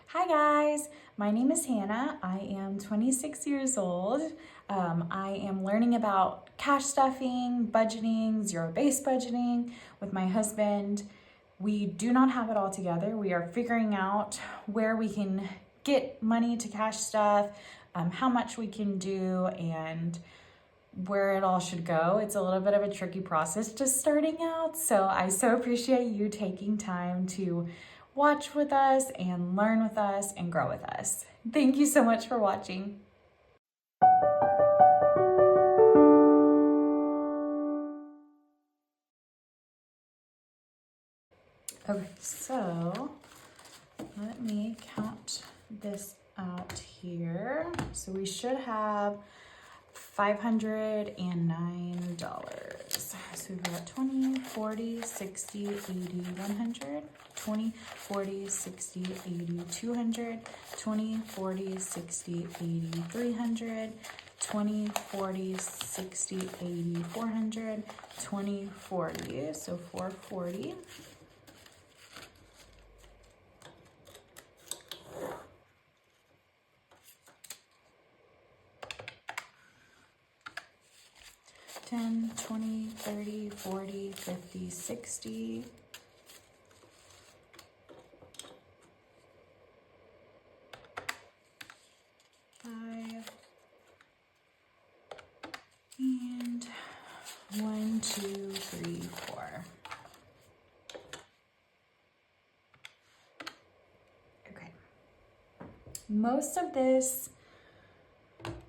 Hi guys, my name is Hannah. I am 26 years old. I am learning about cash stuffing, budgeting, zero-based budgeting with my husband. We do not have it all together. We are figuring out where we can get money to cash stuff, how much we can do, and where it all should go. It's a little bit of a tricky process just starting out, so I so appreciate you taking time to watch with us and learn with us and grow with us. Thank you so much for watching. Okay, so let me count this out here. So we should have $509. So we've got 20, 40, 60, 80, 100, 20, 40, 60, 80, 200, 20, 40, 60, 80, 300, 20, 40, 60, 80, 400, 20, 40, so 440. $10, $20, $30, $40, $50, $60. And 1, 2, 3, 4. Okay. Most of this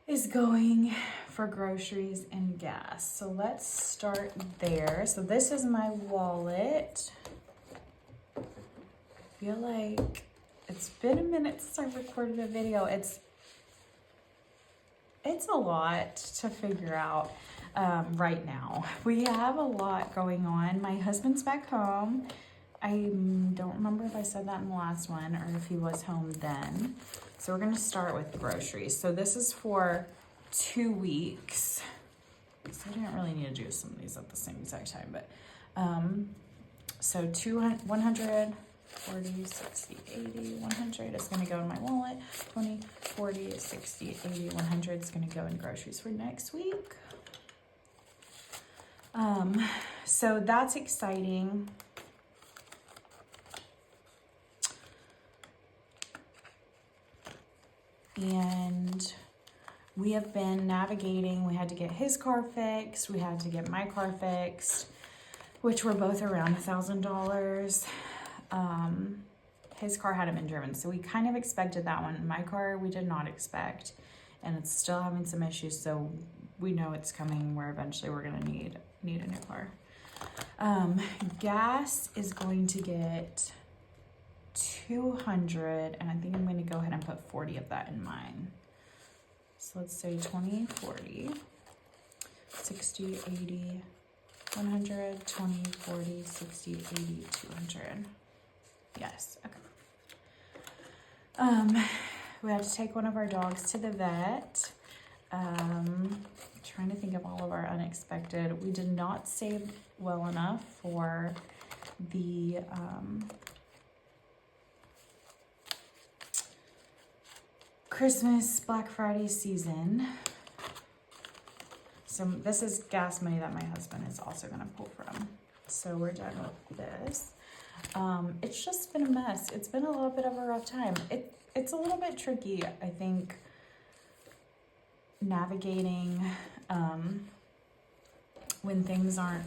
is going for groceries and gas. So let's start there. So this is my wallet. I feel like it's been a minute since I recorded a video. It's a lot to figure out right now. We have a lot going on. My husband's back home. I don't remember if I said that in the last one or if he was home then. So we're gonna start with groceries. So this is for 2 weeks. So I didn't really need to do some of these at the same exact time, but so 200, 100, 40, 60, 80, 100 is going to go in my wallet. 20, 40, 60, 80, 100 is going to go in groceries for next week. So that's exciting. And we have been navigating. We had to get his car fixed. We had to get my car fixed, which were both around $1,000. His car hadn't been driven, so we kind of expected that one. My car, we did not expect, and it's still having some issues, so we know it's coming where eventually we're gonna need a new car. Gas is going to get 200, and I think I'm gonna go ahead and put 40 of that in mine. So let's say 20, 40, 60, 80, 100, 20, 40, 60, 80, 200. Yes, okay. We had to take one of our dogs to the vet. Trying to think of all of our unexpected. We did not save well enough for the Christmas Black Friday season. So this is gas money that my husband is also gonna pull from. So we're done with this. It's just been a mess. It's been a little bit of a rough time. It's a little bit tricky, I think, navigating when things aren't,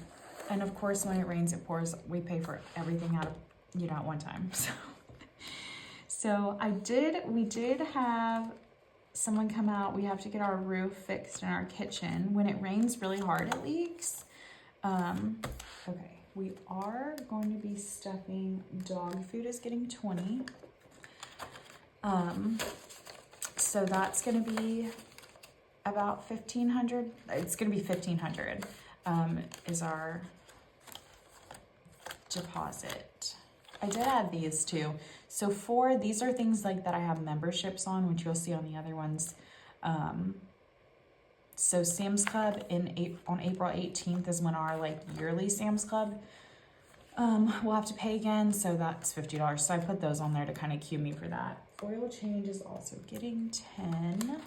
and of course when it rains it pours. We pay for everything out of, at one time. So we did have someone come out. We have to get our roof fixed in our kitchen. When it rains really hard, it leaks. Okay. We are going to be stuffing. Dog food is getting 20. So that's going to be about 1,500. It's going to be 1,500 is our deposit. I did add these too. So these are things like that I have memberships on, which you'll see on the other ones. So Sam's Club on April 18th is when our yearly Sam's Club we'll have to pay again, so that's $50. So I put those on there to kind of cue me for that. Oil change is also getting 10.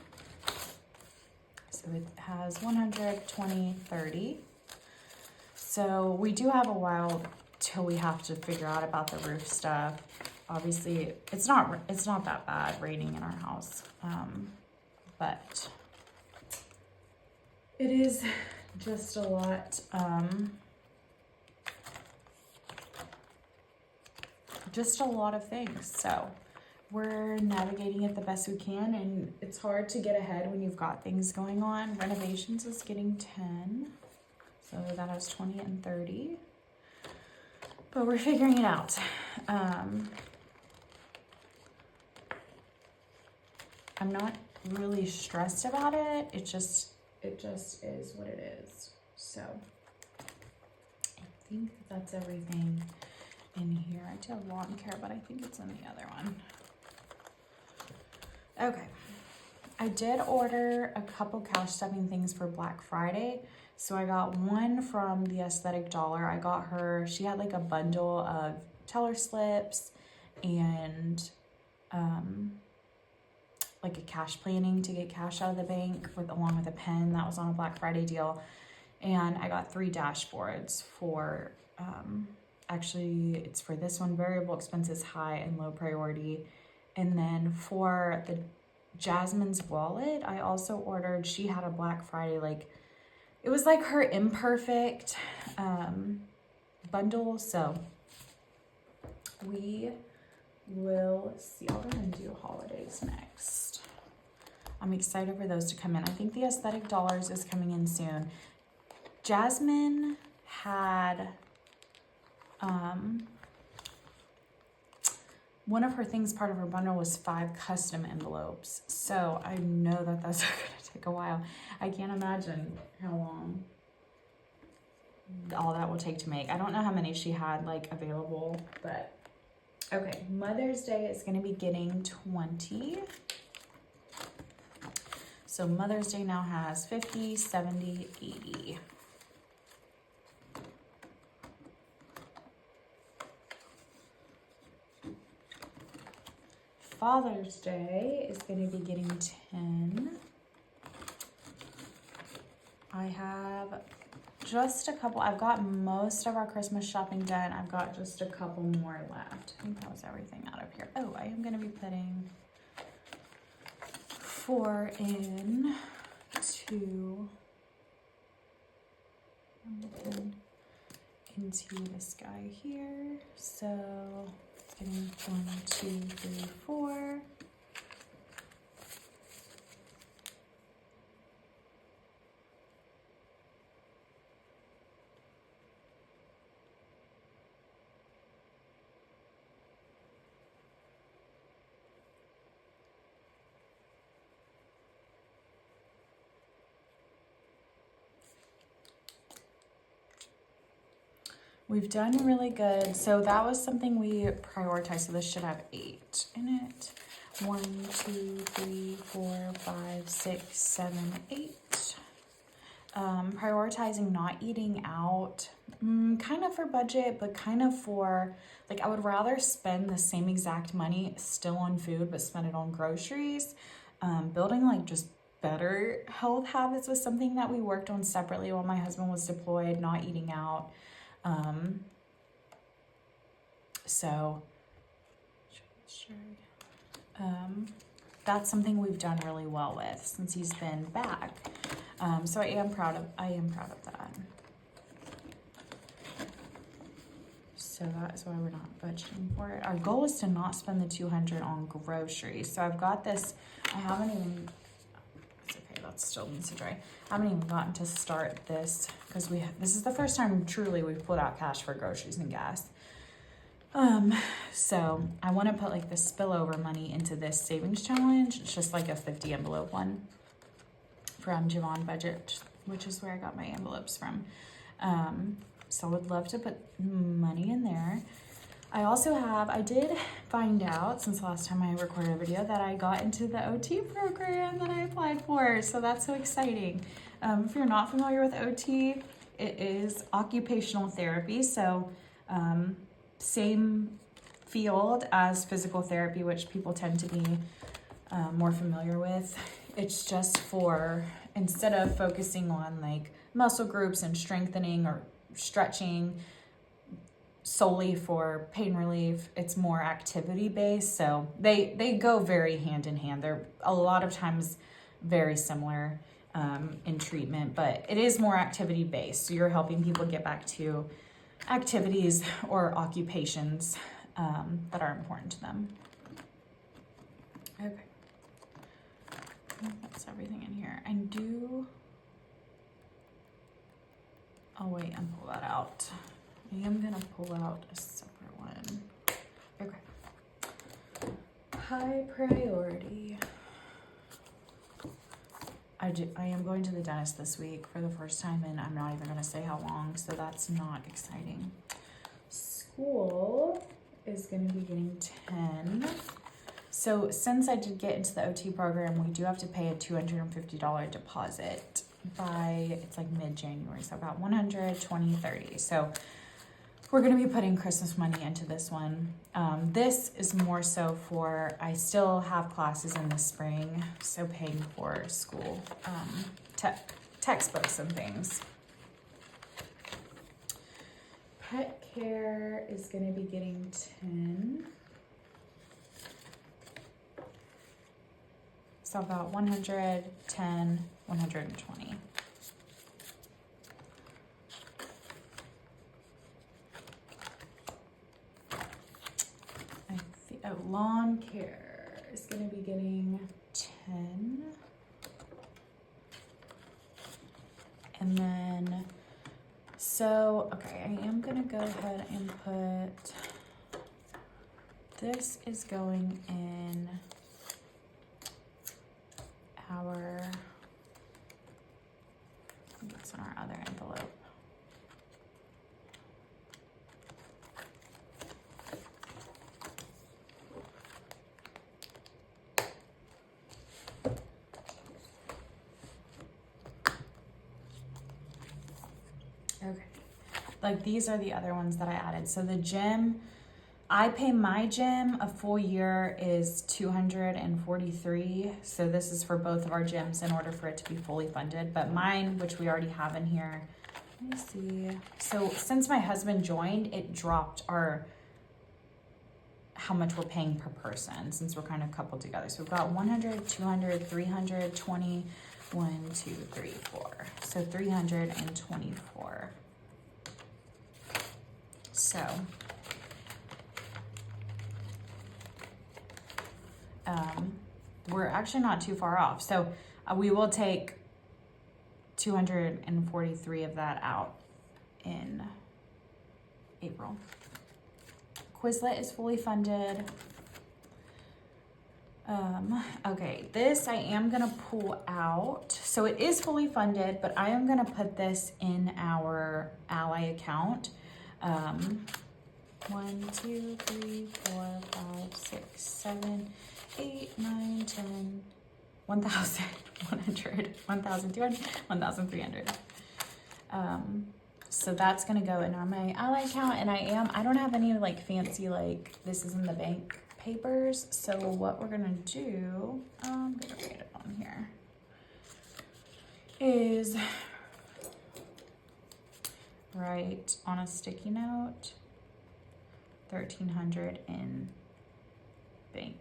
So it has 100, 20, 30. So we do have a while till we have to figure out about the roof stuff. Obviously, it's not that bad raining in our house, but it is just a lot. Just a lot of things. So we're navigating it the best we can, and it's hard to get ahead when you've got things going on. Renovations is getting 10, so that has 20 and 30, but we're figuring it out. I'm not really stressed about it. It just is what it is. So I think that's everything in here. I do have lawn care, but I think it's in the other one. Okay, I did order a couple cash stuffing things for Black Friday. So I got one from the Aesthetic Dollar. I got her, she had like a bundle of teller slips and like a cash planning to get cash out of the bank along with a pen that was on a Black Friday deal. And I got 3 dashboards for, actually it's for this one, variable expenses, high and low priority. And then for the Jasmine's wallet, I also ordered, she had a Black Friday, like, it was like her imperfect bundle. So we will see. I'll go ahead and do holidays next. I'm excited for those to come in. I think the Aesthetic Dollars is coming in soon. Jasmine had one of her things, part of her bundle was 5 custom envelopes. So I know that that's going to take a while. I can't imagine how long all that will take to make. I don't know how many she had like available, but okay. Mother's Day is going to be getting 20. So Mother's Day now has 50, 70, 80. Father's Day is going to be getting 10. I have just a couple. I've got most of our Christmas shopping done. I've got just a couple more left. I think that was everything out of here. Oh, I am going to be putting 4 in to into this guy here. So it's getting 1, 2, 3, 4. We've done really good. So that was something we prioritized. So this should have 8 in it. 1, 2, 3, 4, 5, 6, 7, 8. Prioritizing not eating out, kind of for budget, but kind of for, like, I would rather spend the same exact money still on food, but spend it on groceries. Building like just better health habits was something that we worked on separately while my husband was deployed, not eating out. So that's something we've done really well with since he's been back. So I am proud of that. So that is why we're not budgeting for it. Our goal is to not spend the $200 on groceries. So I've got this, I haven't even, it's okay, that still needs to dry. I haven't even gotten to start this because this is the first time truly we've pulled out cash for groceries and gas. So I want to put like the spillover money into this savings challenge. It's just like a 50 envelope one from Javon Budget, which is where I got my envelopes from. So I would love to put money in there. I did find out since last time I recorded a video that I got into the OT program that I applied for. So that's so exciting. If you're not familiar with OT, it is occupational therapy. So Same field as physical therapy, which people tend to be more familiar with. It's just for, instead of focusing on like muscle groups and strengthening or stretching solely for pain relief, it's more activity based. So they go very hand in hand. They're a lot of times very similar in treatment, but it is more activity based. So you're helping people get back to activities or occupations that are important to them. Okay. That's everything in here. I'll wait and pull that out. I am gonna pull out a separate one. Okay. High priority. I am going to the dentist this week for the first time, and I'm not even gonna say how long, so that's not exciting. School is gonna be getting 10. So since I did get into the OT program, we do have to pay a $250 deposit by, it's like mid-January. So about 120, 30. So we're going to be putting Christmas money into this one. This is more so for, I still have classes in the spring, so paying for school, textbooks and things. Pet care is going to be getting 10. So about 110, 120. Lawn care is going to be getting 10. And then, so, okay, I am going to go ahead and put, this is going in our, that's in our other envelope. Okay, like these are the other ones that I added. So the gym, I pay my gym a full year is $243. So this is for both of our gyms in order for it to be fully funded. But mine, which we already have in here, let me see. So since my husband joined, it dropped our, how much we're paying per person since we're kind of coupled together. So we've got 100, 200, 320, 1, 2, 3, 4. So 324. So we're actually not too far off. So we will take 243 of that out in April. Quizlet is fully funded. Okay, this I am gonna pull out. So it is fully funded, but I am gonna put this in our Ally account. 1, 2, 3, 4, 5, 6, 7, 8, 9, 10, 1,100, 1,200, 1,300. So that's gonna go in on my Ally account, and I don't have any like fancy like this is in the bank papers. So what we're gonna do, I'm gonna write it on here, is write on a sticky note 1,300 in bank.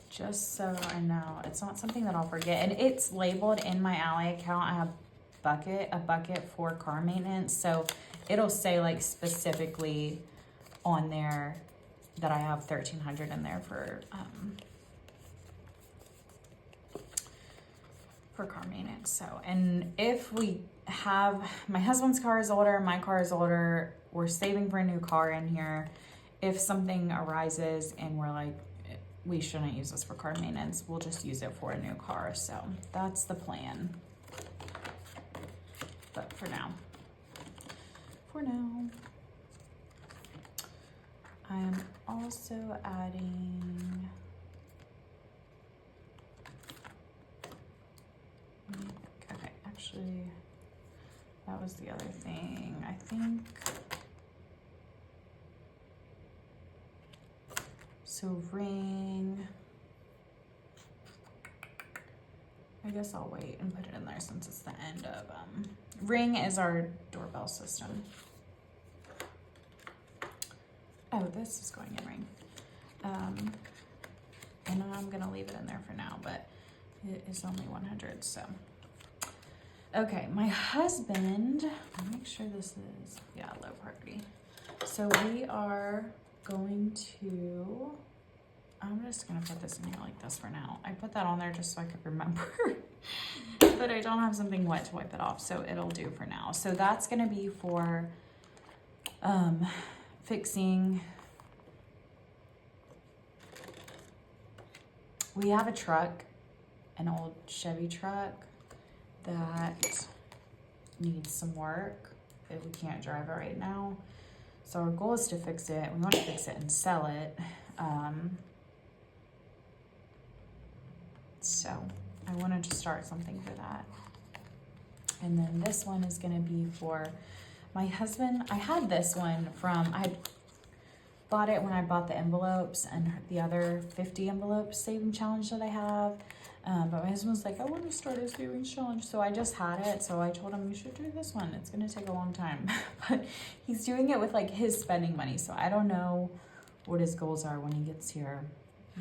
Just so I know, it's not something that I'll forget. And it's labeled in my Ally account. I have a bucket for car maintenance. So it'll say like specifically on there that I have 1,300 in there for car maintenance. So, and if we have, my husband's car is older, my car is older, we're saving for a new car in here. If something arises and we're like, we shouldn't use this for car maintenance, we'll just use it for a new car. So that's the plan. But for now, I am also adding, okay, actually, that was the other thing? I think. So ring. I guess I'll wait and put it in there since it's the end of, ring is our doorbell system. Oh, this is going in ring. And I'm gonna leave it in there for now, but it is only 100, so. Okay, my husband, I'll make sure this is, yeah, low priority. So we are going to, I'm just gonna put this in here like this for now. I put that on there just so I could remember, but I don't have something wet to wipe it off, so it'll do for now. So that's gonna be for fixing. We have a truck, an old Chevy truck that needs some work. We can't drive it right now. So our goal is to fix it. We want to fix it and sell it. So I wanted to start something for that. And then this one is gonna be for my husband. I had this one from, I bought it when I bought the envelopes and the other 50 envelopes saving challenge that I have. But my husband was like, I want to start a savings challenge. So I just had it. So I told him, you should do this one. It's going to take a long time. But he's doing it with like his spending money. So I don't know what his goals are when he gets here,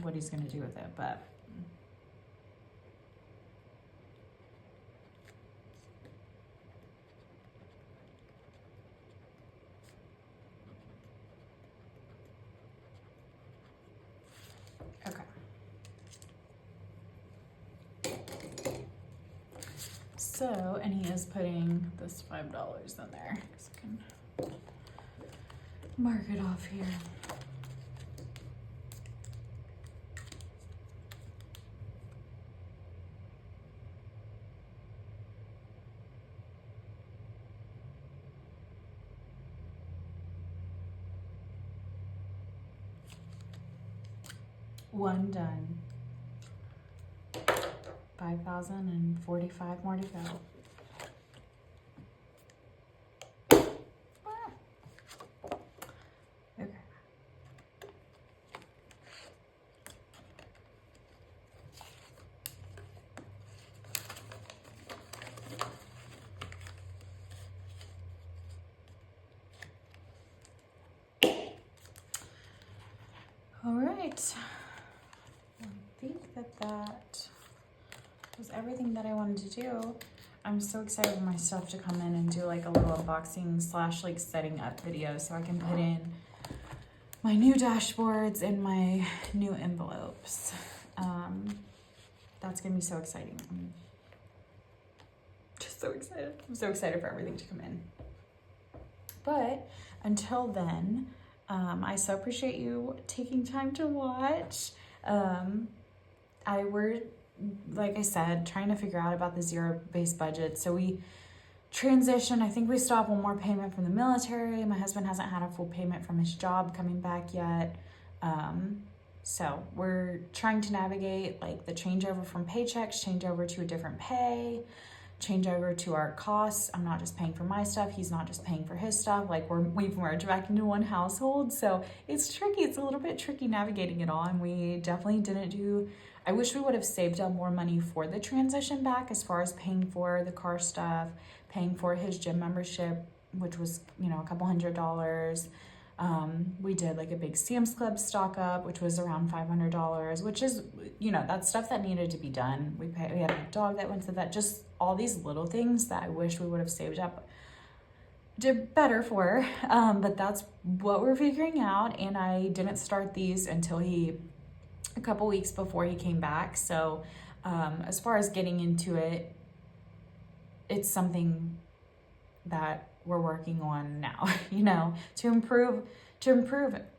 what he's going to do with it. But so, and he is putting this $5 in there. So I can mark it off here. One done. 5,045 more to go. Okay. All right. I think that was everything that I wanted to do. I'm so excited for my stuff to come in and do like a little unboxing / like setting up video so I can put in my new dashboards and my new envelopes. That's gonna be so exciting. I'm just so excited. I'm so excited for everything to come in. But until then, I so appreciate you taking time to watch. Like I said, trying to figure out about the zero-based budget. So we transitioned. I think we still have one more payment from the military. My husband hasn't had a full payment from his job coming back yet. So we're trying to navigate like the changeover from paychecks, change over to a different pay, change over to our costs. I'm not just paying for my stuff. He's not just paying for his stuff. Like we've merged back into one household. So it's tricky. It's a little bit tricky navigating it all. And we definitely didn't do, I wish we would have saved up more money for the transition back as far as paying for the car stuff, paying for his gym membership, which was, you know, a couple $100. We did like a big Sam's Club stock up, which was around $500, which is, you know, that's stuff that needed to be done. We had a dog that went to that, just all these little things that I wish we would have saved up, did better for. But that's what we're figuring out. And I didn't start these until a couple weeks before he came back. So as far as getting into it, it's something that we're working on now, you know, to improve,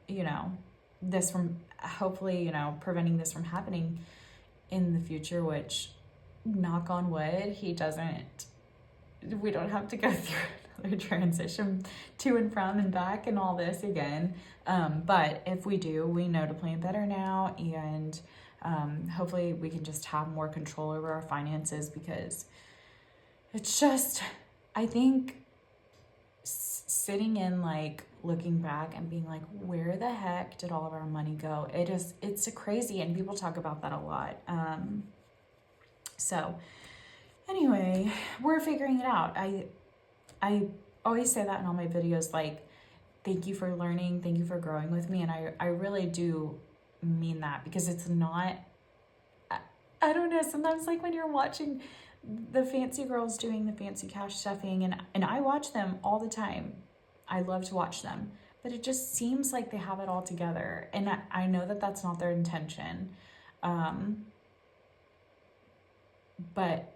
you know, this from hopefully, you know, preventing this from happening in the future, which knock on wood, we don't have to go through another transition to and from and back and all this again. But if we do, we know to plan better now, and hopefully we can just have more control over our finances, because it's just, I think sitting in, like, looking back and being like, where the heck did all of our money go? It's a crazy, and people talk about that a lot. So anyway, we're figuring it out. I always say that in all my videos, like, thank you for learning, thank you for growing with me. And I really do mean that, because it's not, I don't know, sometimes, like, when you're watching the fancy girls doing the fancy cash stuffing, and I watch them all the time. I love to watch them, but it just seems like they have it all together. And I know that that's not their intention. But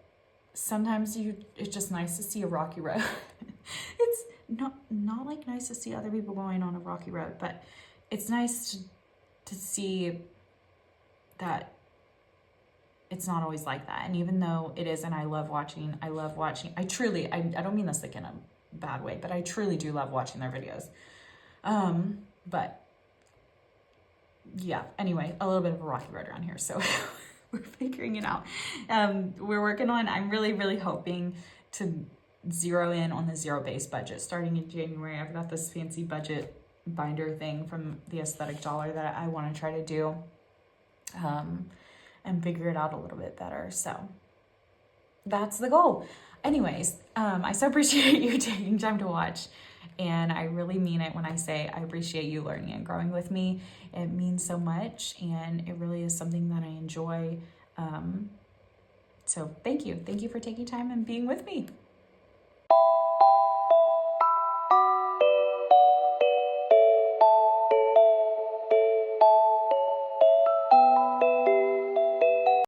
sometimes it's just nice to see a rocky road. It's not like nice to see other people going on a rocky road, but it's nice to see that it's not always like that. And even though it is, and I love watching, I don't mean this like in a bad way, but I truly do love watching their videos. But yeah, anyway, a little bit of a rocky road around here. So we're figuring it out. We're working on, I'm really, really hoping to zero in on the zero-based budget starting in January. I've got this fancy budget binder thing from the Aesthetic Dollar that I want to try to do, and figure it out a little bit better. So that's the goal. Anyways, I so appreciate you taking time to watch, and I really mean it when I say I appreciate you learning and growing with me. It means so much, and it really is something that I enjoy. So thank you for taking time and being with me.